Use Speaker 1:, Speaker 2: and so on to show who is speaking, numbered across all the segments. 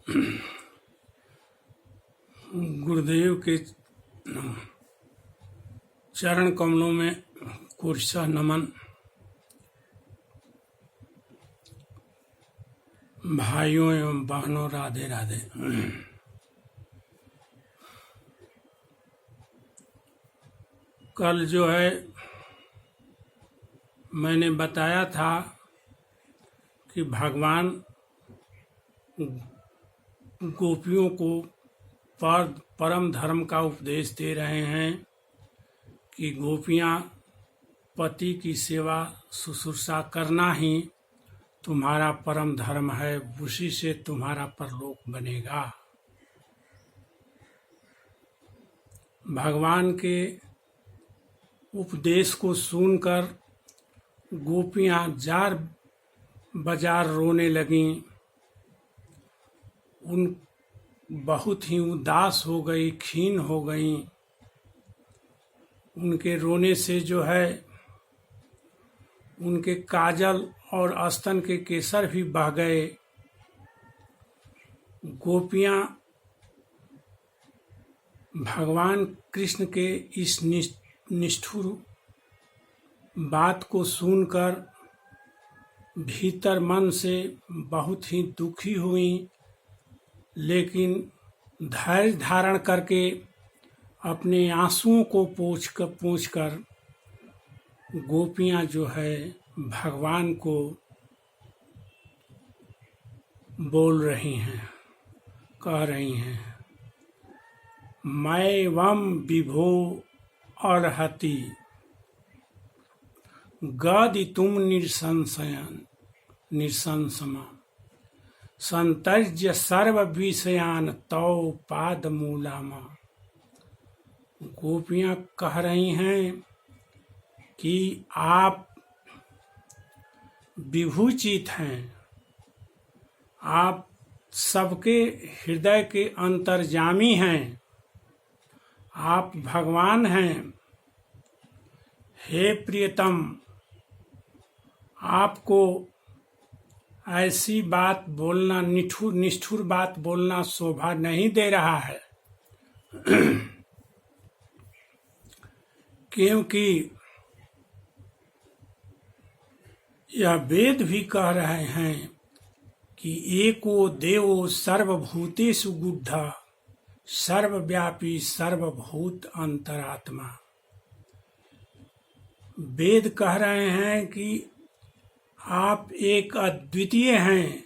Speaker 1: गुरुदेव के चरण कमलों में कोटि नमन। भाइयों एवं बहनों, राधे राधे। कल जो है मैंने बताया था कि भगवान गोपियों को परम धर्म का उपदेश दे रहे हैं कि गोपियां पति की सेवा शुश्रूषा करना ही तुम्हारा परम धर्म है, उसी से तुम्हारा परलोक बनेगा। भगवान के उपदेश को सुनकर गोपियां जार बाजार रोने लगीं। उन बहुत ही उदास हो गई, क्षीण हो गई। उनके रोने से जो है उनके काजल और स्तन के केसर भी बह गए। गोपियां भगवान कृष्ण के इस निष्ठुर बात को सुनकर भीतर मन से बहुत ही दुखी हुई, लेकिन धैर्य धारण करके अपने आंसुओं को पोंछ कर गोपियां जो है भगवान को बोल रही हैं, कह रही हैं, मैं वम विभो अर्हति गदि तुम निरसंसमा संतर्ज्य सर्व विषयान तौ पाद मूलामा। गोपियां कह रही हैं कि आप विभूचित हैं, आप सबके हृदय के अंतर्यामी हैं, आप भगवान हैं। हे प्रियतम, आपको ऐसी बात बोलना, निष्ठुर बात बोलना शोभा नहीं दे रहा है, क्योंकि यह वेद भी कह रहे हैं कि एको देवो सर्वभूतेषु गुड्ढा सर्वव्यापी सर्वभूत अंतरात्मा। वेद कह रहे हैं कि आप एक अद्वितीय हैं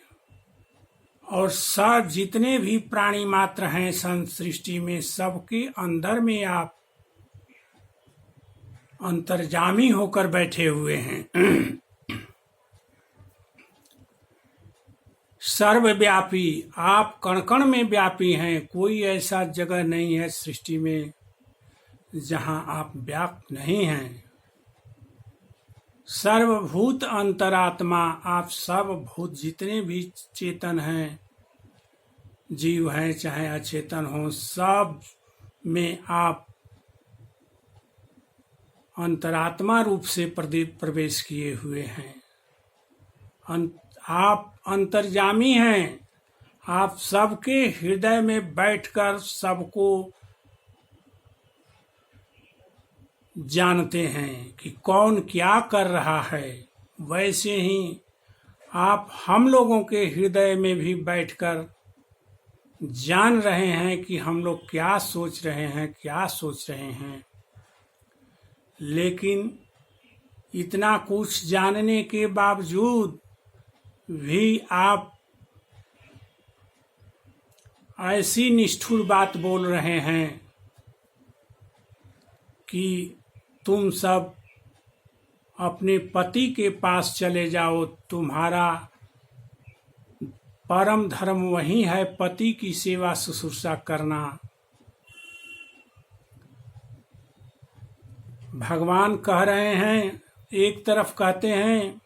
Speaker 1: और सब जितने भी प्राणी मात्र हैं सृष्टि में, सबके अंदर में आप अंतर्यामी होकर बैठे हुए हैं। सर्वव्यापी, आप कण कण में व्यापी हैं। कोई ऐसा जगह नहीं है सृष्टि में जहां आप व्याप्त नहीं हैं। सर्वभूत अंतरात्मा, आप सब भूत जितने भी चेतन हैं, जीव हैं चाहे अचेतन हो, सब में आप अंतरात्मा रूप से प्रवेश किए हुए हैं। आप अंतर्यामी हैं। आप सबके हृदय में बैठकर सबको जानते हैं कि कौन क्या कर रहा है। वैसे ही आप हम लोगों के हृदय में भी बैठकर जान रहे हैं कि हम लोग क्या सोच रहे हैं। लेकिन इतना कुछ जानने के बावजूद भी आप ऐसी निष्ठुर बात बोल रहे हैं कि तुम सब अपने पति के पास चले जाओ, तुम्हारा परम धर्म वही है, पति की सेवा शुश्रूषा करना। भगवान कह रहे हैं, एक तरफ कहते हैं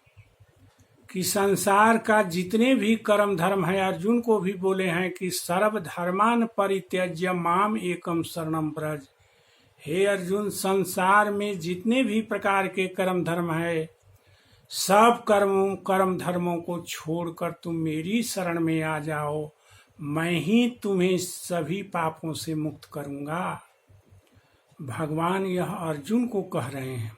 Speaker 1: कि संसार का जितने भी कर्म धर्म है, अर्जुन को भी बोले हैं कि सर्व धर्मान परित्यज्य माम एकम शरणम व्रज। हे अर्जुन, संसार में जितने भी प्रकार के कर्म धर्म है, सब कर्म धर्मों को छोड़कर तुम मेरी शरण में आ जाओ, मैं ही तुम्हें सभी पापों से मुक्त करूंगा। भगवान यह अर्जुन को कह रहे हैं।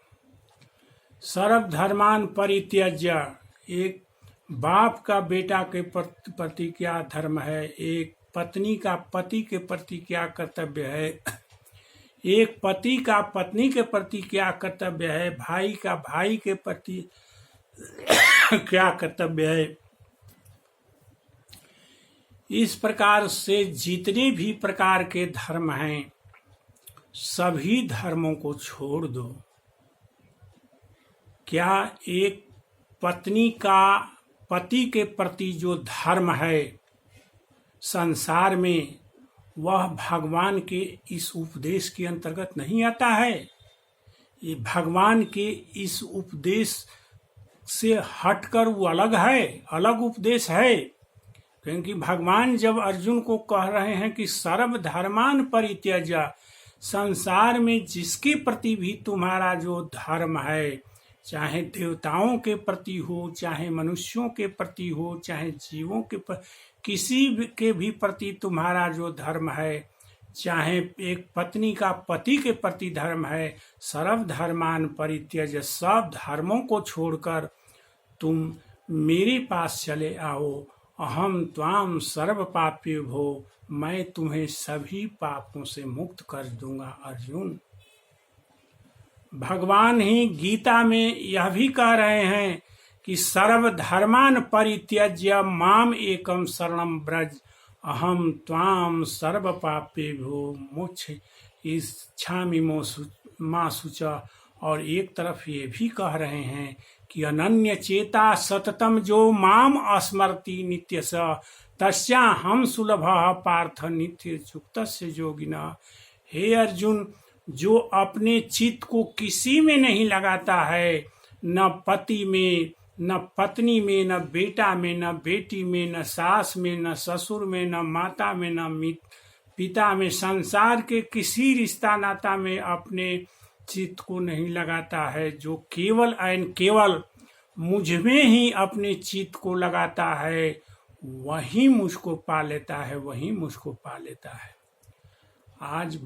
Speaker 1: सर्वधर्मान परित्यज्य, एक बाप का बेटा के प्रति क्या धर्म है, एक पत्नी का पति के प्रति क्या कर्तव्य है, एक पति का पत्नी के प्रति क्या कर्तव्य है, भाई का भाई के प्रति क्या कर्तव्य है। इस प्रकार से जितने भी प्रकार के धर्म हैं सभी धर्मों को छोड़ दो। क्या एक पत्नी का पति के प्रति जो धर्म है संसार में, वह भगवान के इस उपदेश के अंतर्गत नहीं आता है। ये भगवान के इस उपदेश से हटकर वो अलग है, अलग उपदेश है। क्योंकि भगवान जब अर्जुन को कह रहे हैं कि सर्वधर्मान परित्यज्य, संसार में जिसके प्रति भी तुम्हारा जो धर्म है, चाहे देवताओं के प्रति हो, चाहे मनुष्यों के प्रति हो, चाहे जीवों के किसी के भी प्रति तुम्हारा जो धर्म है, चाहे एक पत्नी का पति के प्रति धर्म है, सर्वधर्मान परित्यज्य, सब धर्मों को छोड़कर तुम मेरे पास चले आओ। अहम त्वाम सर्व पाप्य भो, मैं तुम्हें सभी पापों से मुक्त कर दूंगा। अर्जुन, भगवान ही गीता में यह भी कह रहे हैं कि सर्वधर्मान परित्यज्य माम एकम शरणम ब्रज, अहम त्वाम सर्व पाप्य भो मोक्ष इच्छामि मा शुच। और एक तरफ ये भी कह रहे हैं कि अनन्य चेता सततम जो माम स्मरति नित्य स, तस्या हम सुलभ पार्थ नित्य चुक्तस्य योगिना। हे अर्जुन, जो अपने चित्त को किसी में नहीं लगाता है, न पति में, न पत्नी में, न बेटा में, न बेटी में, न सास में, न ससुर में, न माता में, न पिता में, संसार के किसी रिश्ता नाता में अपने चित्त को नहीं लगाता है, जो केवल एंड केवल मुझ में ही अपने चित्त को लगाता है, वही मुझको पा लेता है, वही मुझको पा लेता है। आज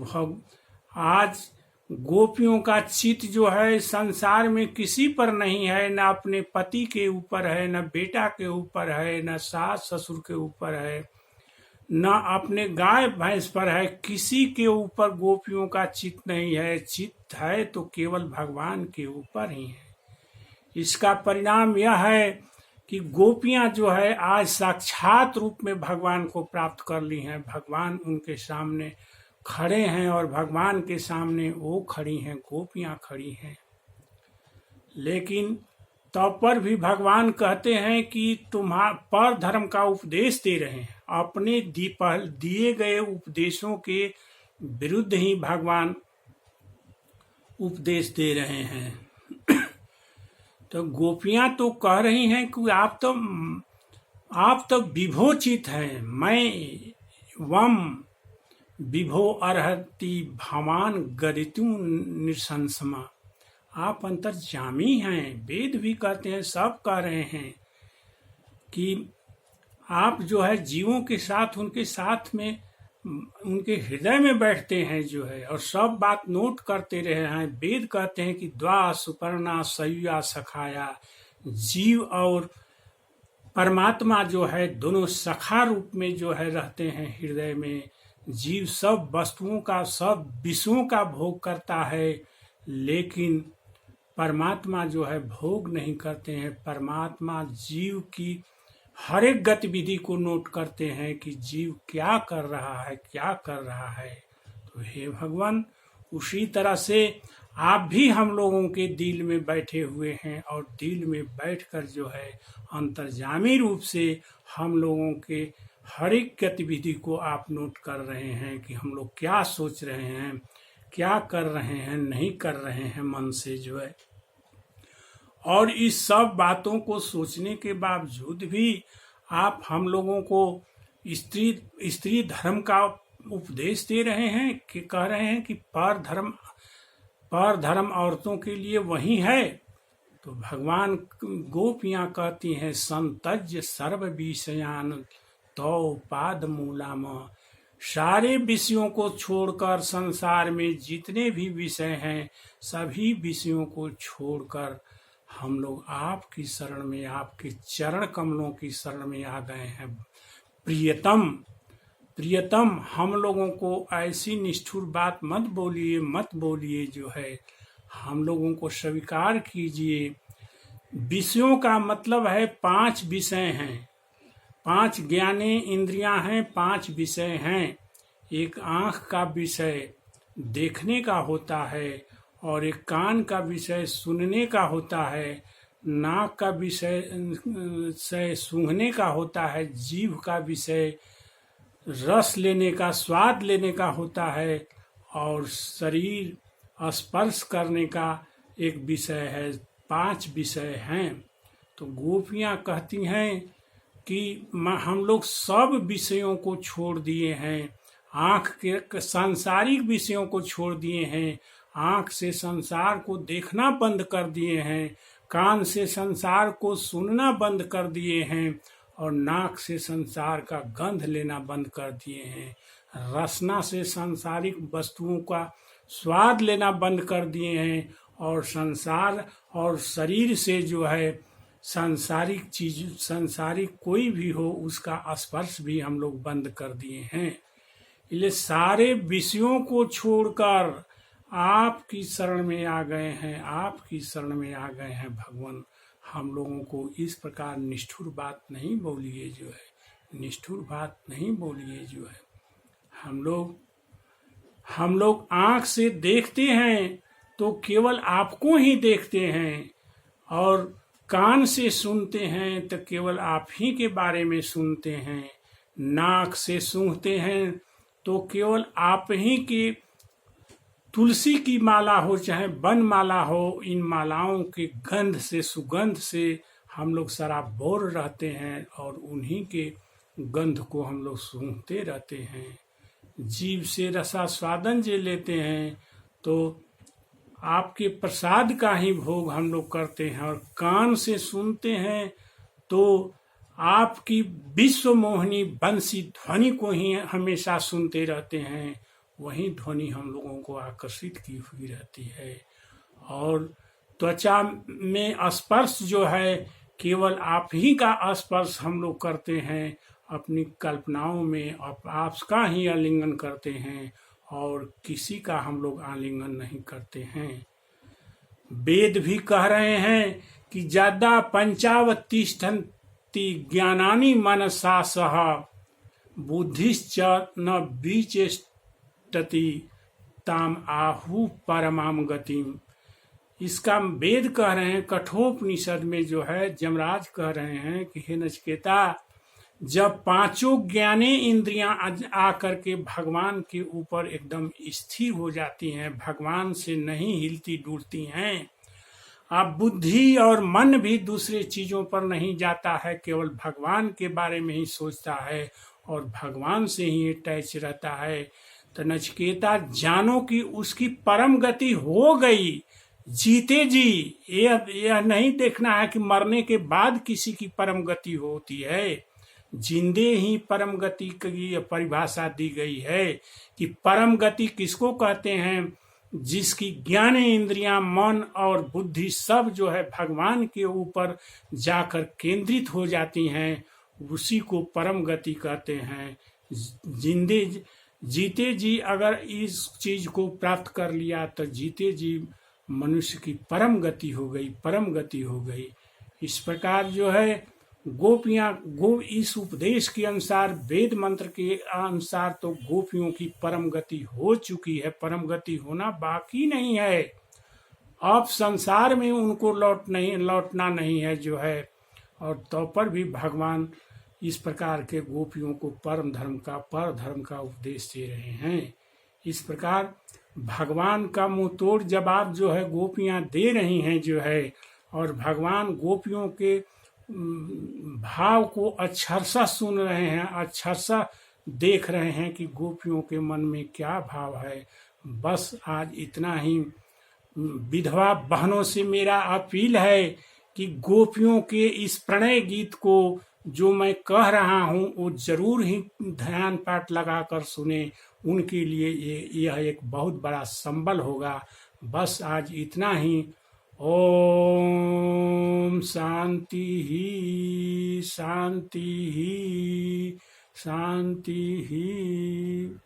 Speaker 1: गोपियों का चित्त जो है संसार में किसी पर नहीं है, न अपने पति के ऊपर है, न बेटा के ऊपर है, न सास ससुर के ऊपर है, न अपने गाय भैंस पर है, किसी के ऊपर गोपियों का चित्त नहीं है। चित्त है तो केवल भगवान के ऊपर ही है। इसका परिणाम यह है कि गोपियां जो है आज साक्षात रूप में भगवान को प्राप्त कर ली हैं। भगवान उनके सामने खड़े हैं और भगवान के सामने वो खड़ी हैं, गोपियां खड़ी हैं। लेकिन तब पर भी भगवान कहते हैं कि तुम्हारा पर धर्म का उपदेश दे रहे हैं। अपने दिए गए उपदेशों के विरुद्ध ही भगवान उपदेश दे रहे हैं। तो गोपियां तो कह रही हैं कि आप तो विभोचित हैं, मैं वम विभो अर्हति भवान गदितु निसंसमा। आप अंतर्यामी हैं। वेद भी कहते हैं, सब कह रहे हैं कि आप जो है जीवों के साथ, उनके साथ में, उनके हृदय में बैठते हैं जो है, और सब बात नोट करते रहे हैं। वेद कहते हैं कि द्वा सुपर्णा सयुया सखाया, जीव और परमात्मा जो है दोनों सखा रूप में जो है रहते हैं हृदय में। जीव सब वस्तुओं का, सब विषयों का भोग करता है, लेकिन परमात्मा जो है भोग नहीं करते हैं। परमात्मा जीव की हर एक गतिविधि को नोट करते हैं कि जीव क्या कर रहा है, क्या कर रहा है। तो हे भगवान, उसी तरह से आप भी हम लोगों के दिल में बैठे हुए हैं, और दिल में बैठकर जो है अंतर्यामी रूप से हम लोगों के हर एक गतिविधि को आप नोट कर रहे हैं कि हम लोग क्या सोच रहे हैं, क्या कर रहे हैं, नहीं कर रहे हैं मन से जो है। और इस सब बातों को सोचने के बावजूद भी आप हम लोगों को स्त्री धर्म का उपदेश दे रहे हैं कि कह रहे हैं कि पर धर्म औरतों के लिए वही है। तो भगवान गोपियां कहती हैं संतज्य सर्व विषयान तौ पाद मूलाम। सारे विषयों को छोड़कर संसार में जितने भी विषय हैं सभी विषयों को छोड़कर हम लोग आपकी शरण में, आपके चरण कमलों की शरण में आ गए हैं। प्रियतम, प्रियतम, हम लोगों को ऐसी निष्ठुर बात मत बोलिए जो है, हम लोगों को स्वीकार कीजिए। विषयों का मतलब है 5 विषय हैं, 5 ज्ञाने इंद्रियां हैं, 5 विषय हैं। एक आँख का विषय देखने का होता है, और एक कान का विषय सुनने का होता है, नाक का विषय सूंघने का होता है, जीभ का विषय रस लेने का, स्वाद लेने का होता है, और शरीर स्पर्श करने का एक विषय है। 5 विषय हैं। तो गोपियाँ कहती हैं कि हम लोग सब विषयों को छोड़ दिए हैं, आँख के सांसारिक विषयों को छोड़ दिए हैं, आँख से संसार को देखना बंद कर दिए हैं, कान से संसार को सुनना बंद कर दिए हैं, और नाक से संसार का गंध लेना बंद कर दिए हैं, रसना से सांसारिक वस्तुओं का स्वाद लेना बंद कर दिए हैं, और संसार और शरीर से जो है सांसारिक चीज, सांसारिक कोई भी हो उसका स्पर्श भी हम लोग बंद कर दिए हैं। इसलिए सारे विषयों को छोड़कर आपकी शरण में आ गए हैं, आपकी शरण में आ गए हैं भगवान। हम लोगों को इस प्रकार निष्ठुर बात नहीं बोलिए जो है, निष्ठुर बात नहीं बोलिए जो है। हम लोग आँख से देखते हैं तो केवल आपको ही देखते हैं, और कान से सुनते हैं तो केवल आप ही के बारे में सुनते हैं, नाक से सूंघते हैं तो केवल आप ही की तुलसी की माला हो चाहे वन माला हो, इन मालाओं के गंध से, सुगंध से हम लोग सराबोर रहते हैं, और उन्हीं के गंध को हम लोग सूंघते रहते हैं। जीभ से रसास्वादन जे लेते हैं तो आपके प्रसाद का ही भोग हम लोग करते हैं, और कान से सुनते हैं तो आपकी विश्व मोहिनी बंसी ध्वनि को ही हमेशा सुनते रहते हैं, वही ध्वनि हम लोगों को आकर्षित की हुई रहती है। और त्वचा में स्पर्श जो है केवल आप ही का स्पर्श हम लोग करते हैं, अपनी कल्पनाओं में आपका ही आलिंगन करते हैं, और किसी का हम लोग आलिंगन नहीं करते हैं। वेद भी कह रहे हैं कि ज्यादा पंचावतिष्ठन्ति ज्ञानानि मनसा सह बुद्धिश्च न विचेष्टति ताम आहु परमाम गतिम। इसका वेद कह रहे हैं, कठोपनिषद में जो है जमराज कह रहे हैं कि हे नचिकेता, जब 5 ज्ञाने इंद्रियां आकर के भगवान के ऊपर एकदम स्थिर हो जाती हैं, भगवान से नहीं हिलती डुलती हैं, अब बुद्धि और मन भी दूसरे चीजों पर नहीं जाता है, केवल भगवान के बारे में ही सोचता है और भगवान से ही अटैच रहता है, तो नचिकेता जानो कि उसकी परम गति हो गई जीते जी। यह नहीं देखना है कि मरने के बाद किसी की परम गति होती है, जिंदे ही परम गति की परिभाषा दी गई है कि परम गति किसको कहते हैं, जिसकी ज्ञान इंद्रियां, मन और बुद्धि सब जो है भगवान के ऊपर जाकर केंद्रित हो जाती हैं, उसी को परम गति कहते हैं। जीते जी अगर इस चीज को प्राप्त कर लिया तो जीते जी मनुष्य की परम गति हो गई, परम गति हो गई। इस प्रकार जो है गोपियां इस उपदेश के अनुसार, वेद मंत्र के अनुसार तो गोपियों की परम गति हो चुकी है, परम गति होना बाकी नहीं है। अब संसार में उनको लौटना नहीं है जो है, और तो पर भी भगवान इस प्रकार के गोपियों को पर धर्म का उपदेश दे रहे हैं। इस प्रकार भगवान का मुंह तोड़ जवाब जो है गोपियां दे रही हैं जो है, और भगवान गोपियों के भाव को अक्षरशः सुन रहे हैं, अक्षरशः देख रहे हैं कि गोपियों के मन में क्या भाव है। बस आज इतना ही विधवा बहनों से मेरा अपील है कि गोपियों के इस प्रणय गीत को जो मैं कह रहा हूँ वो जरूर ही ध्यान पाठ लगाकर सुने, उनके लिए यह एक बहुत बड़ा संबल होगा। बस आज इतना ही। ओम शांति ही शांति ही शांति ही।